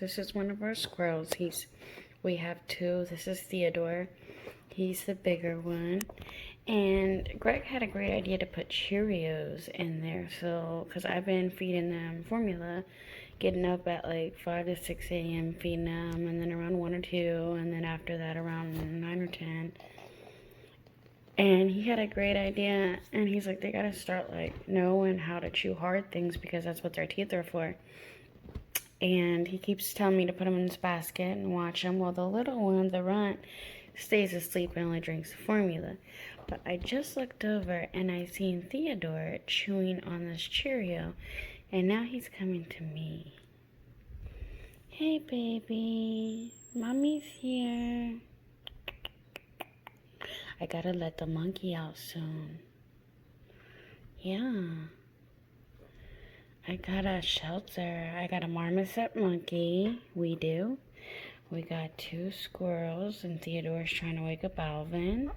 This is one of our squirrels. We have two. This is Theodore. He's the bigger one. And Greg had a great idea to put Cheerios in there. So, because I've been feeding them formula, getting up at like 5 to 6 a.m. feeding them, and then around 1 or 2, and then after that around 9 or 10. And he had a great idea, and he's like, they gotta start like knowing how to chew hard things because that's what their teeth are for. And he keeps telling me to put him in this basket and watch him while the little one, the runt, stays asleep and only drinks formula. But I just looked over and I seen Theodore chewing on this Cheerio, and now he's coming to me. Hey baby, mommy's here. I gotta let the monkey out soon. Yeah. I got a shelter. I got a marmoset monkey. We do. We got 2 squirrels, and Theodore's trying to wake up Alvin.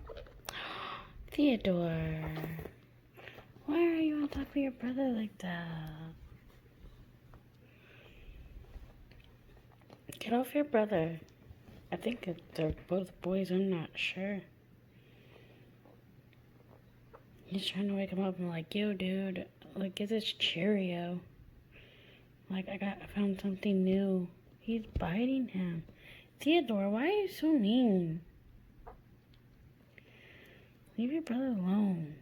Theodore, why are you on top of your brother like that? Get off your brother. I think they're both boys. I'm not sure. He's trying to wake him up. I'm like, yo, dude, like, get this Cheerio. Like, I found something new. He's biting him. Theodore, why are you so mean? Leave your brother alone.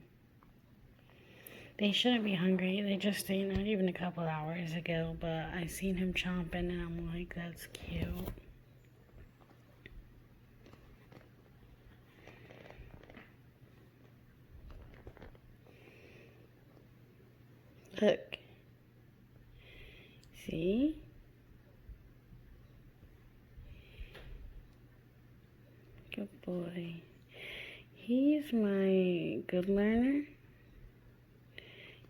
They shouldn't be hungry. They just ate not even a couple hours ago, but I seen him chomping, and I'm like, that's cute. Look. See? Good boy. He's my good learner.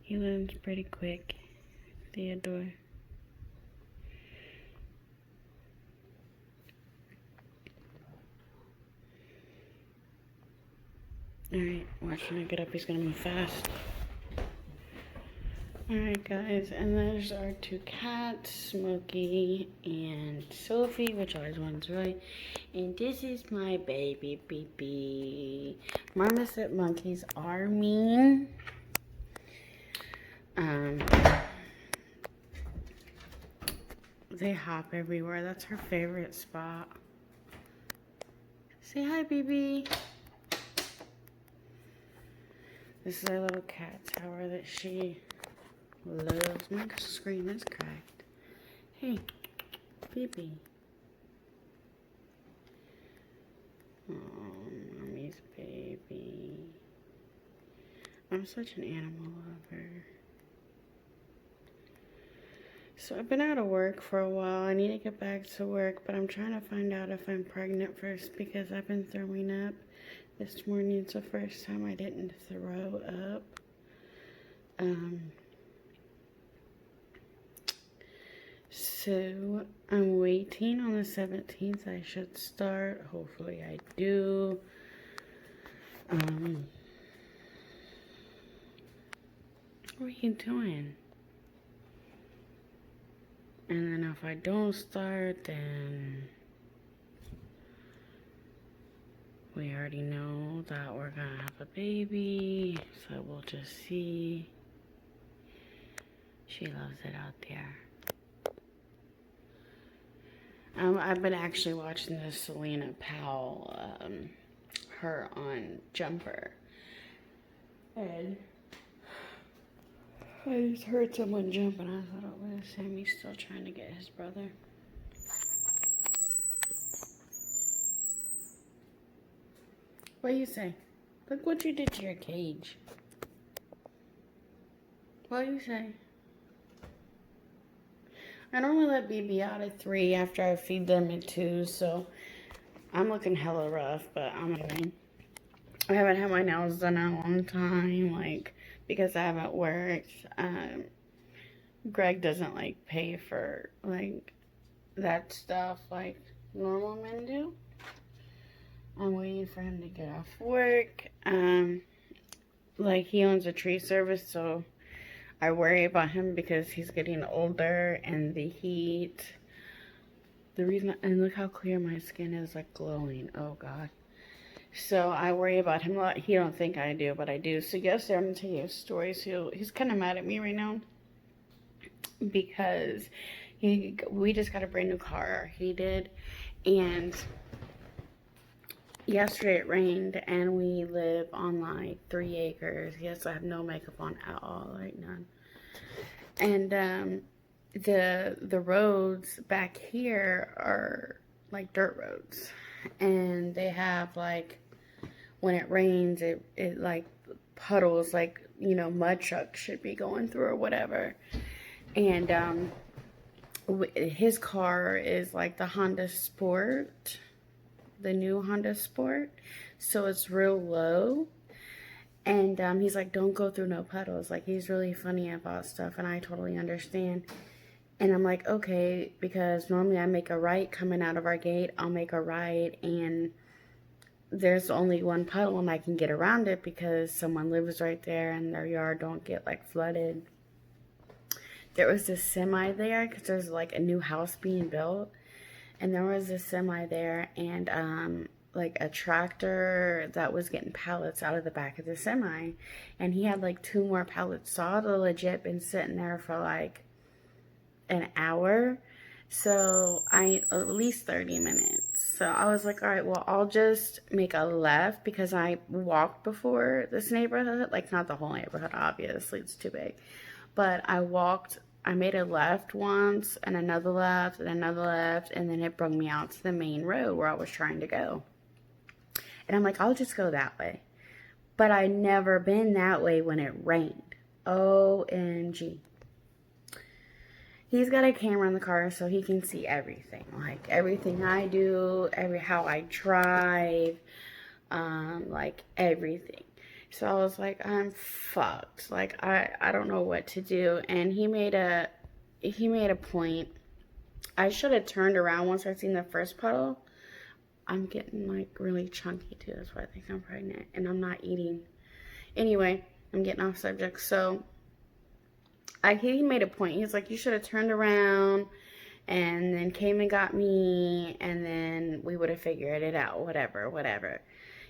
He learns pretty quick. Theodore. Alright, watch when I get up, he's gonna move fast. Alright guys, and there's our 2 cats, Smokey and Sophie, which always one's right. And this is my baby, Beepy. Marmoset monkeys are mean. They hop everywhere. That's her favorite spot. Say hi, Beepy. This is our little cat tower that she loves. My screen is cracked. Hey, Beepy. Oh, mommy's baby. I'm such an animal lover. So I've been out of work for a while. I need to get back to work, but I'm trying to find out if I'm pregnant first because I've been throwing up. This morning it's the first time I didn't throw up. So I'm waiting on the 17th. I should start. Hopefully I do. What are you doing? And then if I don't start, then we already know that we're gonna have a baby. So we'll just see. She loves it out there. I've been actually watching the Selena Powell, her on Jumper. And I just heard someone jump and I thought, oh, wait, Sammy's still trying to get his brother. What do you say? Look what you did to your cage. What do you say? I normally let BB out at 3 after I feed them at 2, so I'm looking hella rough, but I haven't had my nails done in a long time, like, because I haven't worked. Greg doesn't, like, pay for, like, that stuff like normal men do. I'm waiting for him to get off work. Like, he owns a tree service, so I worry about him because he's getting older and the heat. The reason, and look how clear my skin is, like glowing. Oh God. So I worry about him a lot. He don't think I do, but I do. So yesterday, I'm gonna tell you a story. So he's kind of mad at me right now because we just got a brand new car. He did, and yesterday it rained, and we live on like 3 acres. Yes, I have no makeup on at all, right? None. And the roads back here are like dirt roads, and they have like, when it rains, it like puddles, like, you know, mud trucks should be going through or whatever. And his car is like the Honda Sport, the new Honda Sport, so it's real low. And he's like, don't go through no puddles. Like, he's really funny about stuff, and I totally understand. And I'm like, okay, because normally I make a right coming out of our gate. I'll make a right, and there's only one puddle, and I can get around it because someone lives right there and their yard don't get like flooded. There was this semi there because there's like a new house being built, and there was this semi there, and like a tractor that was getting pallets out of the back of the semi, and he had like 2 more pallets. So I'd legit been sitting there for like an hour, so at least 30 minutes. So I was like, all right, well, I'll just make a left, because I walked before this neighborhood, like not the whole neighborhood, obviously it's too big, but I made a left once, and another left, and another left, and then it brought me out to the main road where I was trying to go. And I'm like, I'll just go that way. But I never been that way when it rained. OMG. He's got a camera in the car so he can see everything. Like, everything I do, how I drive, like, everything. So I was like, I'm fucked. Like, I don't know what to do. And he made a point. I should have turned around once I seen the first puddle. I'm getting like really chunky too. That's why I think I'm pregnant, and I'm not eating. Anyway, I'm getting off subject. So he made a point. He's like, you should have turned around and then came and got me, and then we would have figured it out. Whatever.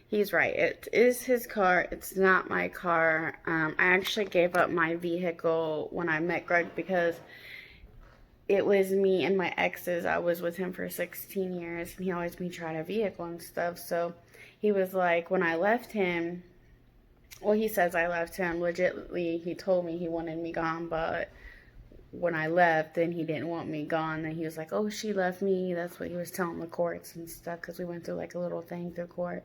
He's right. It is his car. It's not my car. I actually gave up my vehicle when I met Greg because it was me and my exes. I was with him for 16 years, and he always made me try a vehicle and stuff. So he was like, when I left him, well, he says I left him. Legitimately, he told me he wanted me gone, but when I left, then he didn't want me gone. Then he was like, oh, she left me. That's what he was telling the courts and stuff, because we went through like a little thing through court.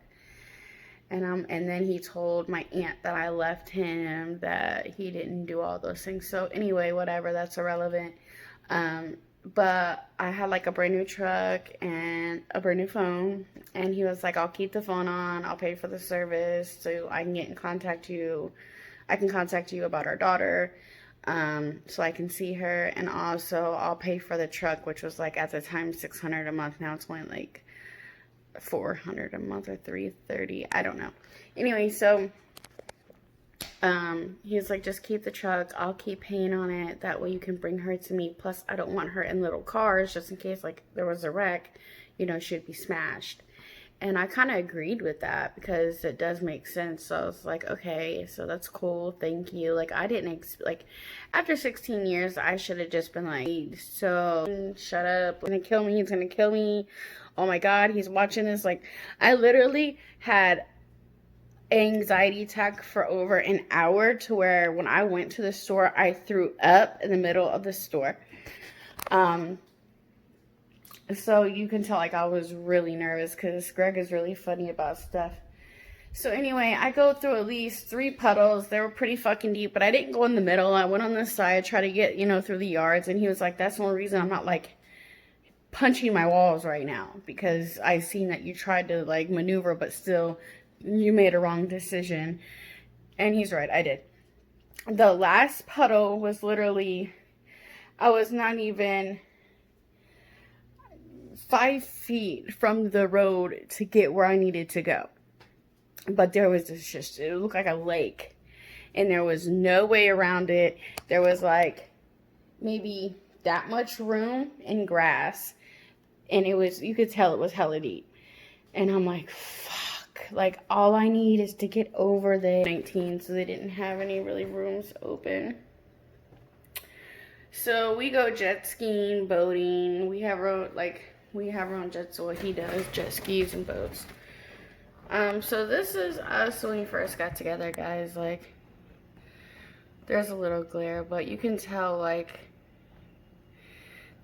And then he told my aunt that I left him, that he didn't do all those things. So anyway, whatever, that's irrelevant. But I had like a brand new truck and a brand new phone, and he was like, I'll keep the phone on, I'll pay for the service so I can get in contact you. I can contact you about our daughter, so I can see her, and also I'll pay for the truck, which was like at the time $600 a month. Now it's only like $400 a month or $330. I don't know. Anyway, so he's like, just keep the truck. I'll keep paying on it. That way you can bring her to me. Plus, I don't want her in little cars, just in case like there was a wreck, you know, she'd be smashed. And I kind of agreed with that because it does make sense. So I was like, okay, so that's cool. Thank you. Like, I didn't, like, after 16 years, I should have just been like, so shut up. He's gonna kill me. He's gonna kill me. Oh my God, he's watching this. Like, I literally had anxiety attack for over an hour, to where when I went to the store, I threw up in the middle of the store. So you can tell, like, I was really nervous because Greg is really funny about stuff. So anyway, I go through at least 3 puddles. They were pretty fucking deep, but I didn't go in the middle. I went on the side, try to get, you know, through the yards. And he was like, that's the only reason I'm not, like, punching my walls right now, because I seen that you tried to, like, maneuver, but still you made a wrong decision. And he's right, I did. The last puddle was literally, I was not even 5 feet from the road to get where I needed to go. But there was this, just, it looked like a lake, and there was no way around it. There was like maybe that much room and grass, and it was, you could tell it was hella deep. And I'm like, fuck, like all I need is to get over the 19, so they didn't have any really rooms open. So we go jet skiing, boating. We have our own jets, so he does jet skis and boats. So this is us when we first got together, guys. Like, there's a little glare, but you can tell, like,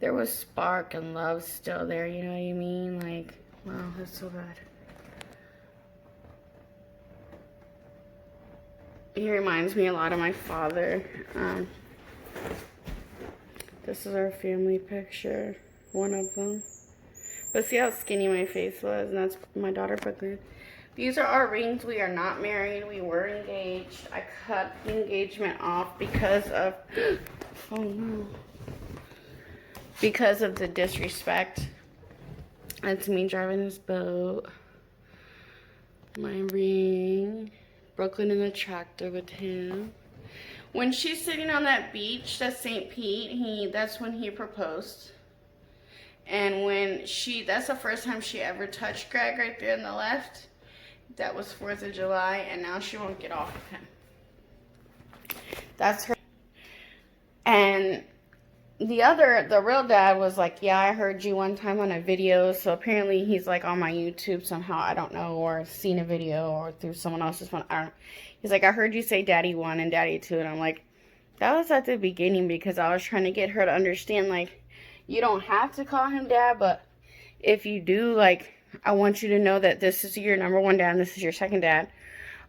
there was spark and love still there, you know what I mean? Like, wow, that's so bad. He reminds me a lot of my father. This is our family picture, one of them. But see how skinny my face was, and that's my daughter Brooklyn. These are our rings. We are not married. We were engaged. I cut the engagement off because of, oh no, because of the disrespect. That's me driving this boat. My ring. Brooklyn in the tractor with him. When she's sitting on that beach, that's St. Pete, that's when he proposed. And when that's the first time she ever touched Greg right there on the left. That was 4th of July, and now she won't get off of him. That's her. And the real dad was like, yeah, I heard you one time on a video. So apparently he's like on my YouTube somehow, I don't know, or seen a video or through someone else's phone. I don't know. He's like, I heard you say daddy 1 and daddy 2. And I'm like, that was at the beginning because I was trying to get her to understand, like, you don't have to call him dad, but if you do, like, I want you to know that this is your number 1 dad and this is your second dad.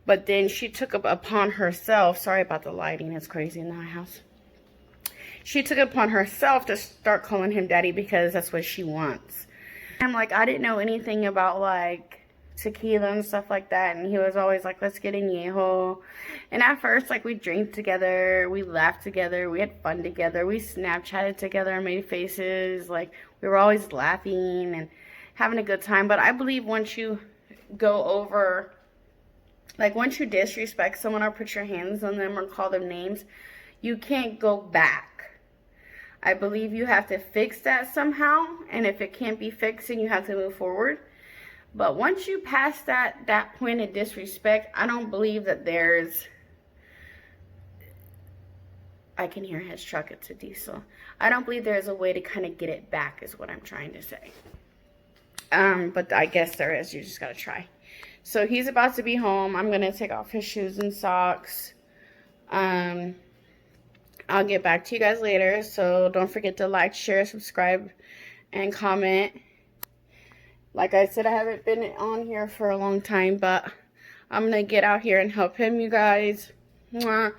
But then she took up upon herself, sorry about the lighting, it's crazy in my house. She took it upon herself to start calling him daddy because that's what she wants. I'm like, I didn't know anything about, like, tequila and stuff like that, and he was always like, let's get añejo. And at first, like, we drank together, we laughed together, we had fun together, we Snapchatted together and made faces, like, we were always laughing and having a good time. But I believe once you go over, like, once you disrespect someone or put your hands on them or call them names, you can't go back. I believe you have to fix that somehow, and if it can't be fixed, then you have to move forward. But once you pass that point of disrespect, I don't believe that there's, I can hear his truck, it's a diesel. I don't believe there's a way to kind of get it back is what I'm trying to say. But I guess there is, you just gotta try. So he's about to be home. I'm gonna take off his shoes and socks. I'll get back to you guys later. So don't forget to like, share, subscribe, and comment. Like I said, I haven't been on here for a long time, but I'm going to get out here and help him, you guys. Mwah.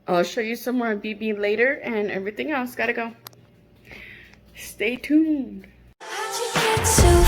I'll show you some more BB later, and everything else. Gotta go. Stay tuned. How'd you get so